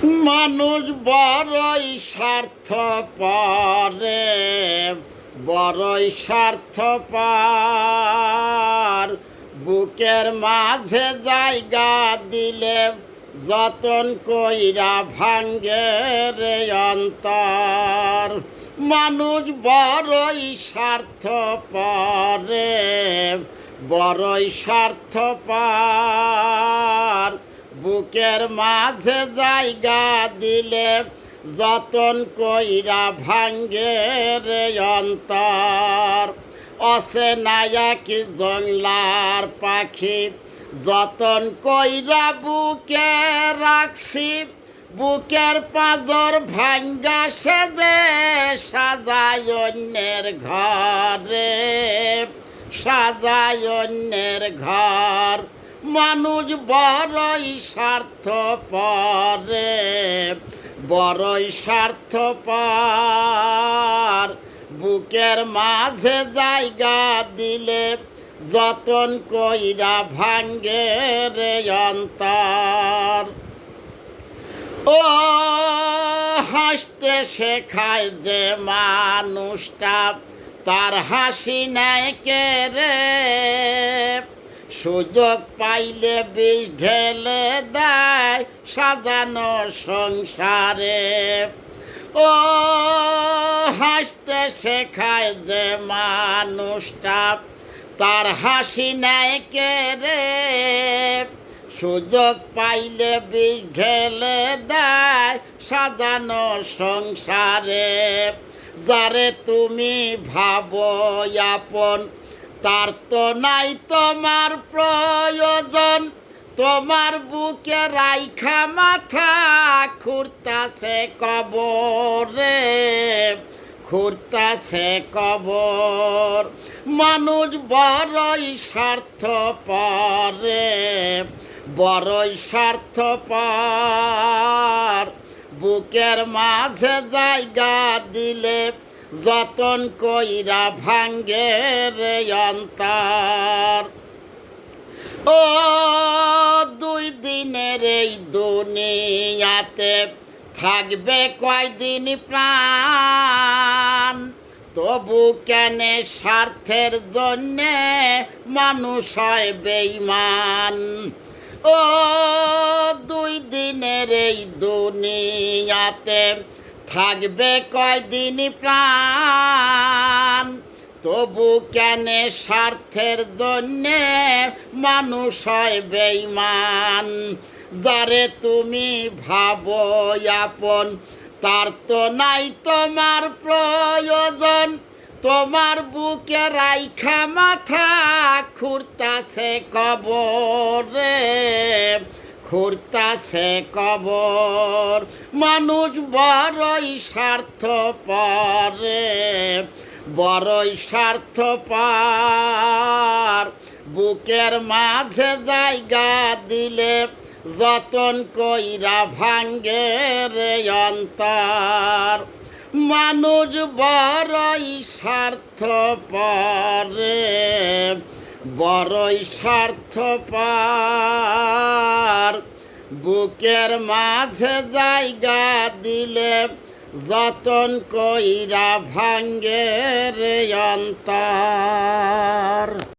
মানুষ বড়ই স্বার্থপর রে, বড়ই স্বার্থপর। বুকের মাঝে জায়গা দিলে যতন কইরা ভাঙ্গে রে অন্তর। মানুষ বড়ই স্বার্থপর রে, বড়ই স্বার্থপর। বুকের মাঝে জায়গা দিলে যতন কইরা ভাঙ্গে রে অন্তর। অচেনা এক জংলার পাখি যতন কইরা বুকে রাখছি, বুকের পাঁজর ভাঙ্গা সেজে সাজায় অন্যের ঘরে, সাজায় অন্যের ঘর। মানুষ বড়ই স্বার্থপর রে, বড়ই স্বার্থপর। বুকের মাঝে জায়গা দিলে যতন কইরা ভাঙ্গে রে অন্তর। ও হাসতে শেখায় যে মানুষটা, তার হাসি নাই কে রে। সুযোগ পাইলে বিষ ঢেলে দেয় সাজানো সংসারে। ও হাসতে শেখায় যে মানুষটা, তার হাসি নাই কে রে। সুযোগ পাইলে বিষ ঢেলে দেয় সাজানো সংসারে। যারে তুমি ভাবো আপন, তার তো নাই তোমার প্রয়োজন। তোমার বুকে রাইখা মাথা খুঁড়তাছে কবর রে, খুঁড়তাছে কবর। মানুষ বড়ই স্বার্থপর রে, বড়ই স্বার্থপর। বুকের মাঝে জায়গা দিলে যতন কইরা ভাঙ্গে রে অন্তর। ও দুই দিনের এই দুনিয়াতে থাকবে কয়দিন প্রাণ। তবু কেনে স্বার্থের জন্যে মানুষ হয় বেঈমান। ও দুই দিনের এই দুনিয়াতে থাকবে কয়দিন প্রাণ। তবু কেনে স্বার্থের জন্যে মানুষ হয় বেঈমান। যারে তুমি ভাবো আপন, তার তো নাই তোমার প্রয়োজন। তোমার বুকে রাইখা মাথা খুঁড়তাছে কবর রে, খুঁড়তাছে কবর। মানুষ বড়ই স্বার্থপর রে, বড়ই স্বার্থপর। বুকের মাঝে জায়গা দিলে যতন কইরা ভাঙ্গে রে অন্তর। মানুষ বড়ই স্বার্থপর রে, বড়ই স্বার্থপর। বুকের মাঝে জায়গা দিলে যতন কইরা ভাঙ্গে রে অন্তর।